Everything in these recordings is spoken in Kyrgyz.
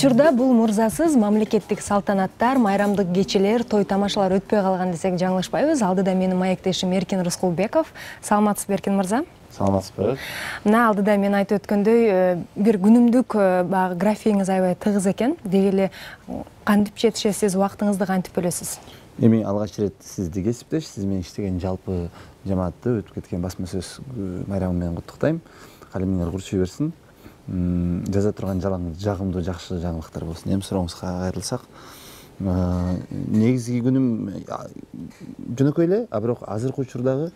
Учурда бул мырзасыз мамлекеттик салтанаттар, майрамдык кечелер, той тамашалар өтпөй калган десек жаңылышпайбыз. Алдыда менин маектешим Эркин Рыскулбеков. Саламатсызбы, Эркин мырза? Саламатсызбы. Мына алдыда мен айтып өткөндөй, бир күнүмдүк графигиңиз аябай тыгыз экен. Деги эле кантип жетишесиз, убактыңызды кантип бөлөсүз? Эми алгач ирет сизди кесиптеш, сиз менен иштеген жалпы жамаатты өтүп кеткен басма сөз майрамы менен куттуктайм. Калемиңер курчуй берсин. Жаза турган жагымдуу жакшы жаңылыктар болсун. Эми сурооңузга кайрылсак, негизги күнүм жөнөкөй эле, бирок азыркы учурдагы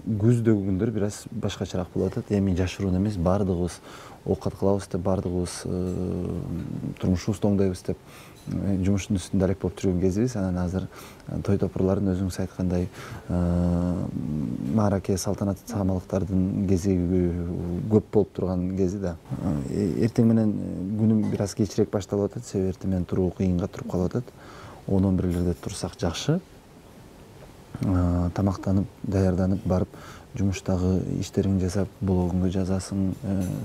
күздөгү күндөр бир аз башкачараак болуп атат. Эми жашыруун эмес, баардыгыбыз оокат кылабыз деп, баардыгыбыз турмушубузду оңдойбуз деп жумуштун үстүндө алек болуп жүргөн кезибиз. Анан азыр той топурлардын өзүңүз айткандай маараке салтанат самалыктардын кезеги көп болуп турган кези да. Эртең менен күнүм бир аз кечирээк башталып атат, себеби эртең менен туруу кыйынга туруп калып атат. 10-11лерде турсак жакшы. Тамактанып, даярданып барып, жумуштагы иштериңди жасап, блогуңду жазасың,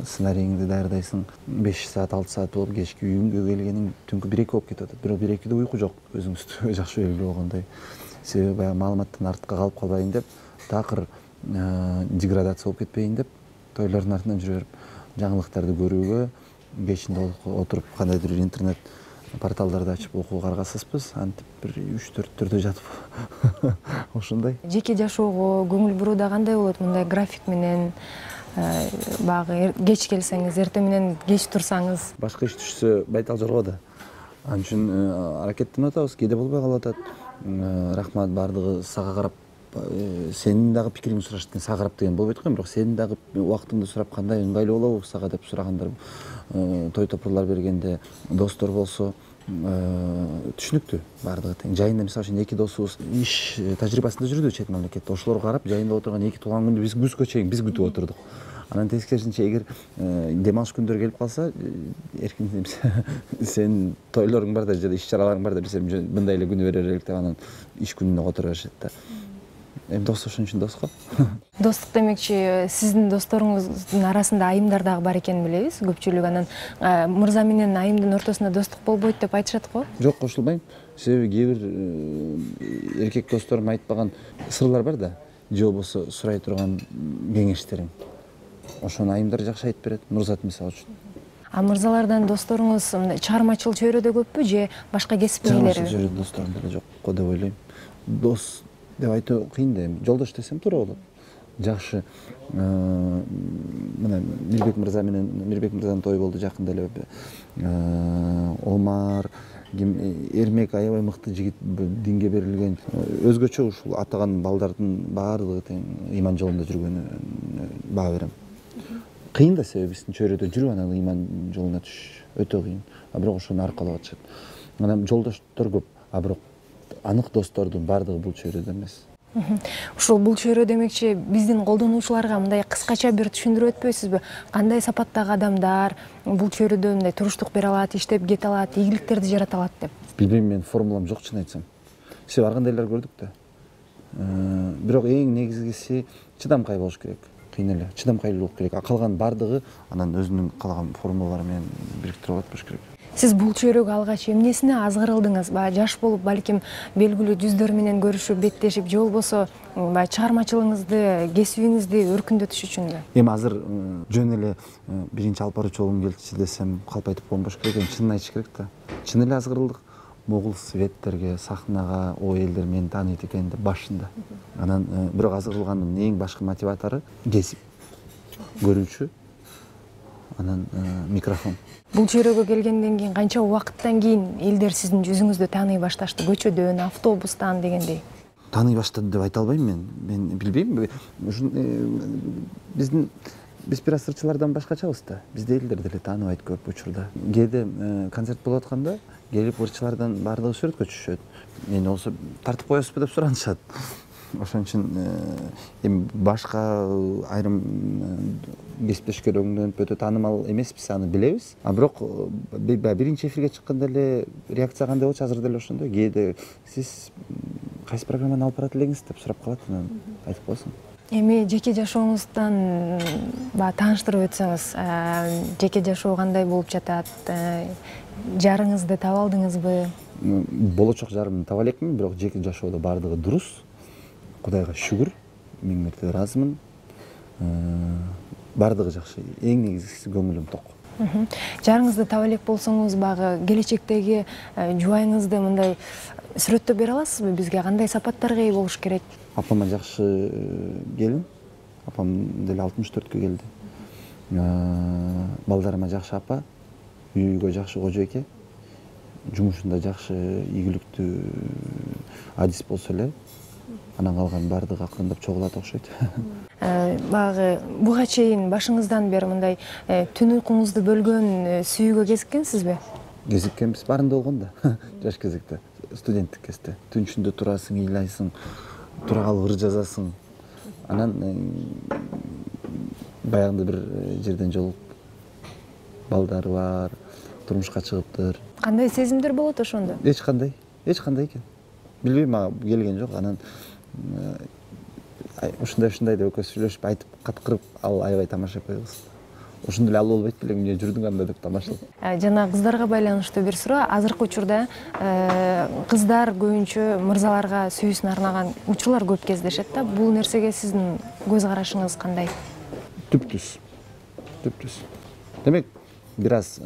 сценарийиңди даярдайсың. 5 саат, 6 саат болуп, кечки үйүңгө келгениң түнкү 1-2 болуп кетип атат. Бирок 1-2де уйку жок, өзүңүздү жакшы белгилеп болгондой. Себеби баягы маалыматтан артка калып калбайын деп, такыр деградация болуп кетпейин деп, тойлордун артынан жүрө берип, жаңылыктарды көрүүгө, кечинде отуруп кандайдыр бир интернет порталдарды ачып окууга аргасызбыз. Антип бир 3-4 жатып ошондой. Жеке жашоого көңүл буруу кандай болот? Мындай график менен багы кеч келсеңиз, эртең менен кеч турсаңыз. Башка иш түшсө байтал жорго да. Ал үчүн аракеттенип атабыз, кээде болбой калып атат. Рахмат, баардыгы сага карап, сенин дагы пикириңди сурашат экен, сага карап деген болбойт го, бирок сенин дагы убактыңды сурап, кандай ыңгайлуу болобу сага деп сурагандар, той топурлар бергенде, достор болсо түшүнүктүү баардыгы тең. Жайында мисалы үчүн 2 досубуз иш тажрыйбасында жүрдү чет мамлекетте. Ошолорго карап, жайында отурган 2 туулган күндү биз күзгө чейин биз күтүп отурдук. Анан тескерисинче, эгер дем алыш күндөр келип калса, эркин сенин тойлоруң бар да, же иш чараларың бар да, биз мындай эле күнү берер элек деп анан иш күнүнө которо беришет да. Эми дос ошон үчүн дос го. Достук демекчи, сиздин досторуңуздун арасында айымдар дагы бар экенин билебиз. Көпчүлүк анан мырза менен айымдын ортосунда достук болбойт деп айтышат го. Жок, кошулбайм. Себеби кээ бир эркек досторум айтпаган сырлар бар да, же болбосо сурай турган кеңештериң. Ошону айымдар жакшы айтып берет, Нурзат мисалы үчүн. Мырзалардан досторуңуз чыгармачыл чөйрөдө көппү же башка кесип ээлери? Чыгармачыл чөйрөдө досторум деле жок го деп ойлойм. Дос деп айтуу кыйын да, эми жолдош десем туура болот. Жакшы. Мына Мирбек мырзанын тою болду жакында эле. Омар, Эрмек аябай мыкты жигит, динге берилген. Өзгөчө ушул атаган балдардын баардыгы тең ыйман жолунда жүргөнүнө баа берем. Кыйын да, себеби биздин чөйрөдө жүрүп анан ыйман жолуна түшүш өтө кыйын. Бирок ошону аркалап атышат. Анан жолдоштор көп, бирок анык достордун баардыгы бул чөйрөдө эмес. Ушул бул чөйрө демекчи, биздин колдонуучуларга мындай кыскача бир түшүндүрүп өтпөйсүзбү? Кандай сапаттагы адамдар бул чөйрөдө мындай туруштук бере алат, иштеп кете алат, ийгиликтерди жарата алат деп? Билбейм, мен формулам жок, чын айтсам. Себеби ар кандайлар көрдүк да. Бирок эң негизгиси чыдамкай болуш керек. Кыйын эле, чыдамкайлуу болуш керек. Калган баардыгы анан өзүнүн калаган формулалары менен бириктирип алат болуш керек. Сиз бул чөйрөгө алгач эмнесине азгырылдыңыз? Жаш болуп, балким белгилүү жүздөр менен көрүшүп, беттешип, же болбосо чыгармачылыгыңызды, кесибиңизди өркүндөтүш үчүнбү? Эми азыр жөн эле биринчи алып баруучу болгум келчү десем калп айтып койбош керек. Эми чынын айтыш керек да. Чын эле азгырылдык. Могул светтерге, сахнага о элдер мени тааныйт экен деп башында. Анан бирок азгырылгандын эң башкы мотиватору кесип, көрүүчү, анан микрофон. Бул чөйрөгө келгенден кийин канча убакыттан кийин элдер сиздин жүзүңүздү тааный башташты? Көчөдөн, автобустан дегендей. Тааный баштады деп айта албайм мен. Мен билбейм. Биз бир аз ырчылардан башкачабыз да. Бизди элдер деле тааныбайт көп учурда. Кээде концерт болуп атканда келип ырчылардан баардыгы сүрөткө түшүшөт. Мени болсо тартып коесузбу деп суранышат. Ошон үчүн эми башка айрым кесиптештерөңдөн өтө таанымал эмеспиз, аны билебиз. Бирок биринчи эфирге чыкканда эле реакция кандай болчу? Азыр деле ошондой. Кээде сиз кайсы программаны алып барат элеңиз деп сурап калат, анан айтып коесуң. Эми жеке жашооңуздан баягы тааныштырып өтсөңүз, жеке жашоо кандай болуп жатат? Жарыңызды таап алдыңызбы? Болочок жарымды таба элекмин, бирок жеке жашоодо баардыгы дурус. Кудайга шүгүр, миң мерте ыраазымын. Баардыгы жакшы. Эң негизгиси көңүлүм ток. Жарыңызды таба элек болсоңуз, баягы келечектеги жубайыңызды мындай сүрөттөп бере аласызбы бизге? Кандай сапаттарга ээ болуш керек? Апама жакшы келин. Апам деле 64-кө келди. Балдарыма жакшы апа, үйгө жакшы кожо эке. Жумушунда жакшы, ийгиликтүү адис болсо эле, анан калган баардыгы акырындап чогулат окшойт. Баягы буга чейин башыңыздан бери мындай түн уйкуңузду бөлгөн сүйүүгө кезиккенсизби? Кезиккенбиз, баарында болгон да. Жаш кезекте, студенттик кезде. Түн ичинде турасың, ыйлайсың, тура калып ыр жазасың. Анан баягында бир жерден жолугуп, балдары бар, турмушка чыгыптыр. Кандай сезимдер болот ошондо? Эч кандай экен. Билбейм, мага келген жок. Анан ушундай деп экөөбүз сүйлөшүп айтып каткырып, ал аябай тамашалап койбуз. Ошондо эле ал болбойт белең, эмне жүрдүң анда деп тамашалап. Жана кыздарга байланыштуу бир суроо. Азыркы учурда кыздар көбүнчө мырзаларга сүйүүсүн арнаган учурлар көп кездешет да. Бул нерсеге сиздин көз карашыңыз кандай? Түптүз. Демек, бир аз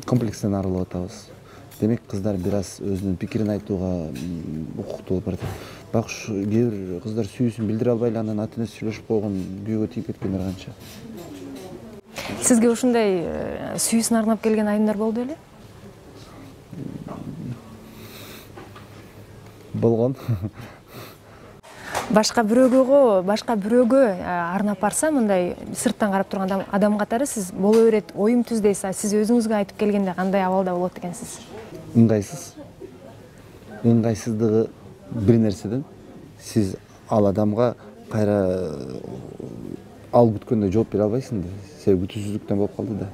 комплекстен арылып атабыз. Демек, кыздар бир аз өзүнүн пикирин айтууга укуктуу болуп баратат. Бак кээ бир кыздар сүйүүсүн билдире албай эле анан ата энеси сүйлөшүп койгон, күйөөгө тийип кеткендер канча. Сизге ушундай сүйүүсүн арнап келген айымдар болду беле? Болгон. Башка бирөөгө арнап барса, мындай сырттан карап турган адам катары сиз боло берет, оюм түз дейсиз, сиз өзүңүзгө айтып келгенде кандай абалда болот экенсиз? Ыңгайсыздыгы бир нерседен, сиз ал адамга кайра ал күткөндөй жооп бере албайсың да, себеби күтүүсүздүктөн болуп калды да.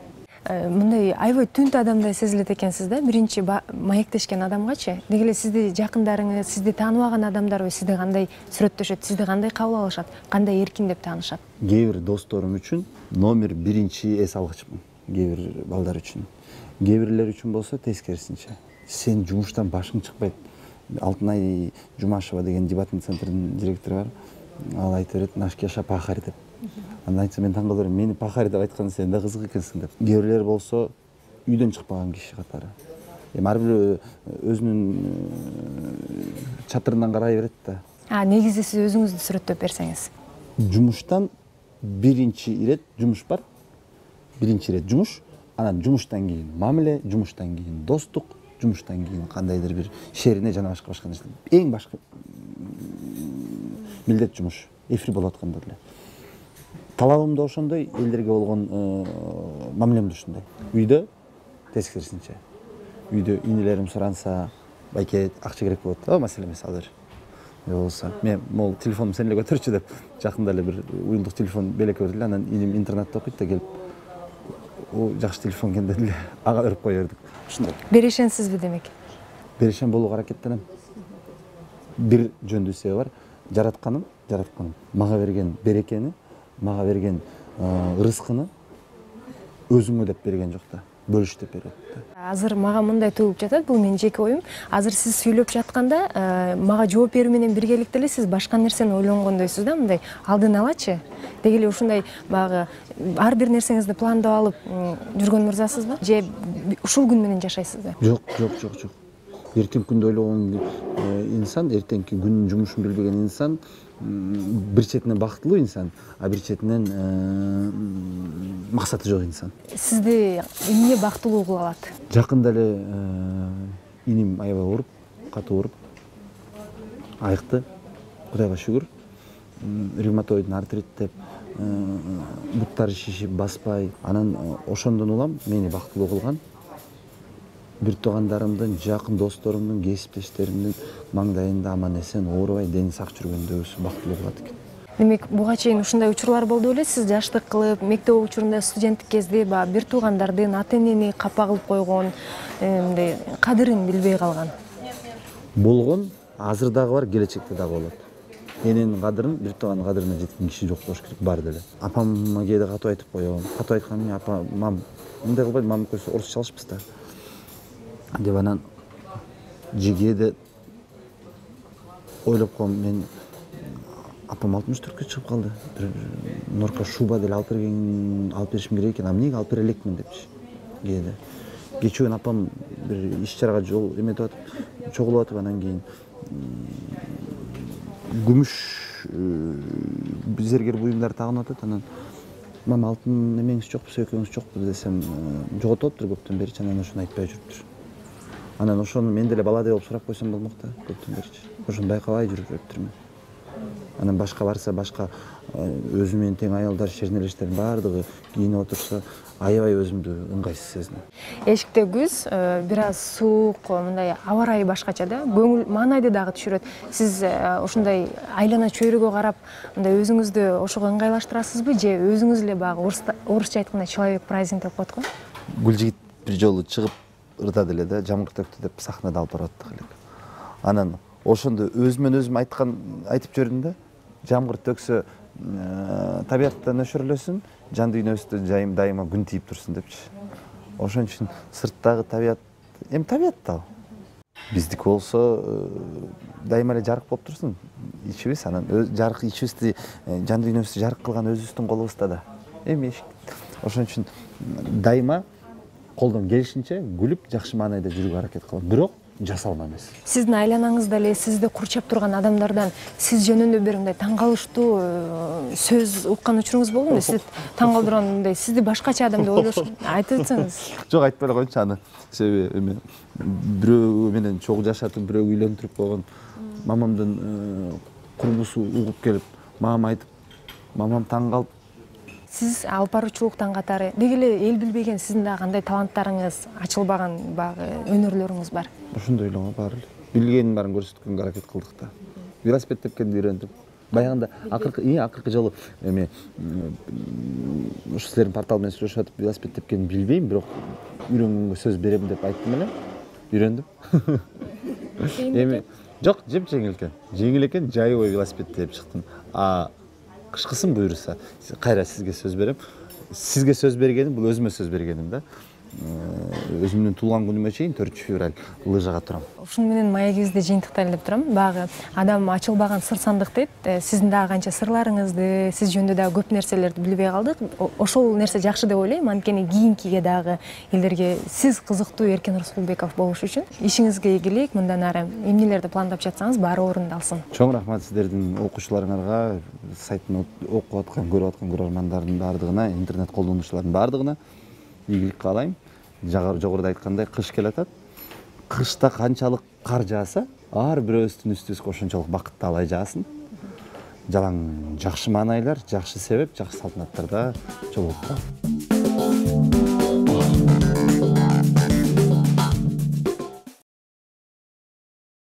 Мындай аябай түнт адамдай сезилет экенсиз да, биринчи маектешкен адамгачы. Деги эле сизди жакындарыңыз, сизди тааныбаган адамдар сизди кандай сүрөттөшөт, сизди кандай кабыл алышат, кандай эркин деп таанышат? Кээ бир досторум үчүн номер биринчи эс алгычмын, кээ бир балдар үчүн. Кээ бирлер үчүн болсо тескерисинче. Сен жумуштан башың чыкпайт. Алтынай Жумашева деген дебатный центрдин директору бар. Ал айтып берет, Нашкеша пахарь деп. Анан айтса, мен таң калып, мени пахарь деп айткан сен да кызык экенсиң деп. Кээ бирлер болсо үйдөн чыкпаган киши катары. Ар бирөө өзүнүн чатырынан карай берет да. Негизи сиз өзүңүздү сүрөттөп берсеңиз. Жумуштан биринчи ирет жумуш бар. Биринчи ирет жумуш, анан жумуштан кийин мамиле, жумуштан кийин достук, жумуштан кийин кандайдыр бир шерине жана башка нерсе. Эң башкы милдет жумуш. Эфир болуп атканда деле. Талабым да ошондой, элдерге болгон мамилем да ушундай. Үйдө тескерисинче. Үйдө инелерим суранса, байке акча керек болот. Маселе эмес алыр. Болсо, мен могул телефонду сен эле көтөрчү деп, жакында эле бир уюлдук телефон белекке берди эле, анан инем интернетте окуйт да келип, жакшы телефон экен деди эле, ага берип кое бердик. Ушундай. Берешенсизби демек? Берешен болууга аракеттенем. Бир жөндүү себеби бар. Жаратканым, мага берген берекени, мага берген ырыскыны өзүңө деп берген жок да, бөлүш деп берет. Азыр мага мындай туюлуп жатат, бул менин жеке оюм. Азыр сиз сүйлөп жатканда, мага жооп берүү менен биргеликте эле сиз башка нерсени ойлонгондойсуз да, мындай алдын алачы. Деги эле ушундай баягы ар бир нерсеңизди пландап алып жүргөн мырзасызбы? Же ушул күн менен жашайсызбы? Жок. Эртең күндү ойлогон инсан, эртеңки күнүнүн жумушун билбеген инсан, бир четинен бактылуу инсан, а бир четинен максаты жок инсан. Сизди эмне бактылуу кыла алат? Жакында эле иним аябай ооруп, катуу ооруп, айыкты. Кудайга шүгүр. Ревматоидный артрит деп, буттары шишип, баспай. Анан ошондон улам мени бактылуу кылган. Бир туугандарымдын, жакын досторумдун, кесиптештеримдин маңдайында аман эсен оорубай, дени сак жүргөндөгүсү бактылуу кылат экен. Демек, буга чейин ушундай учурлар болду беле? Сиз жаштык кылып, мектеп учурунда, студенттик кезде бир туугандардын, ата энени капа кылып койгон, мындай кадырын билбей калган. Болгон, азыр дагы бар, келечекте дагы болот. Эненин кадырын, бир тууганын кадырына жеткен киши жок болуш керек, бар деле. Апамга кээде катуу айтып коём. Катуу айтканым, апа, мам, мындай кылбайт, мам экөөбүз орусча алышпыз да. Деп анан кээде ойлоп коем, мен апам 64-кө чыгып калды. Бир норка шуба деле алып беришим керек экен. А эмнеге алып бере элекмин депчи. Кээде. Кечүүн апам бир иш чарага жол эметип атып, чогулуп атып, анан кийин күмүш зергер буюмдар тагынып атат. Анан мама, алтын эмеңиз жокпу, сөйкөңүз жокпу десем, жоготуп атыптыр көптөн беричи. Анан ошону айтпай жүрүптүр. Анан ошону мен деле баладай болуп сурап койсом болмок да, көптөн беричи. Ошону байкабай жүрүп жүрүптүрмүн. Анан башка барса, башка өзү менен тең аялдар, шернелештердин баардыгы кийинип отурса, аябай өзүмдү ыңгайсыз сезинем. Эшикте күз, бир аз суук, мындай аба ырайы башкача да, көңүл маанайды дагы түшүрөт. Сиз ушундай айлана чөйрөгө карап, мындай өзүңүздү ошого ыңгайлаштырасызбы, же өзүңүз эле багы орусча айтканда человек праздник деп коет го? Гүлжигит бир жолу чыгып ырдады эле да, жамгыр төктү деп сахнада алып барып аттык элек. Анан ошондо өзүмөн өзүм айтып жибердим да. Жамгыр төксө табиятта нөшөрлөсүн, жан дүйнөбүздө дайыма күн тийип турсун депчи. Ошон үчүн сырттагы табият, табият да. Биздики болсо дайыма эле жарык болуп турсун ичибиз, анан жарык ичибизди, жан дүйнөбүздү жарык кылган өзүбүздүн колубузда да. Ошон үчүн дайыма колдон келишинче күлүп, жакшы маанайда жүрүүгө аракет кылам. Бирок жасалма эмес. Сиздин айланаңызда эле сизди курчап турган адамдардан сиз жөнүндө бир мындай таң калыштуу сөз уккан учуруңуз болдубу? Сиз таң калтырган мындай сизди башкача адам деп ойлош, айтып өтсөңүз. Жок, айтпай эле коеюнчу аны. Себеби бирөө менен чогуу жашатып, бирөө үйлөндүрүп койгон мамамдын курбусу угуп келип, мамама айтып, мамам таң калып. Сиз алып баруучулуктан катары деги эле эл билбеген сиздин дагы кандай таланттарыңыз, ачылбаган багы өнөрлөрүңүз бар? Ошондой эле бар эле. Билгенин баарын көрсөткөнгө аракет кылдык да. Велосипед тепкенди үйрөндүм. Баягында акыркы жолу ушу силердин портал менен сүйлөшүп атып, велосипед тепкенин билбейм, бирок үйрөнгөнгө сөз берем деп айттым эле. Үйрөндүм. Жок, жеңил экен. Жеңил экен, жайбой велосипед тепип чыктым. Кышкысын буюрса, кайра сизге сөз берем. Сизге сөз бергеним, бул өзүмө сөз бергеним да. Өзүмдүн туулган күнүмө чейин 4-февраль лыжага турам. Ушуну менен маегибизди жыйынтыктайлы деп турам. Багы адам ачылбаган сыр сандык дейт. Сиздин дагы канча сырларыңызды, сиз жөнүндө дагы көп нерселерди билбей калдык. Ошол нерсе жакшы деп ойлойм. Анткени кийинкиге дагы элдерге сиз кызыктуу Эркен Рыскулбеков болуш үчүн ишиңизге ийгилик. Мындан ары эмнелерди пландап жатсаңыз баары орундалсын. Чоң рахмат сиздердин окуучуларыңарга, сайттын окуп аткан, көрүп аткан көрөрмандардын баардыгына, интернет колдонуучулардын баардыгына ийгилик каалайм. Жогоруда айткандай, кыш келатат. Кышта канчалык кар жааса, ар бирөөбүздүн үстүбүзгө ошончолук бакытты алай жаасын. Жалаң жакшы маанайлар, жакшы себеп, жакшы салтанаттарда жолугуп калалы.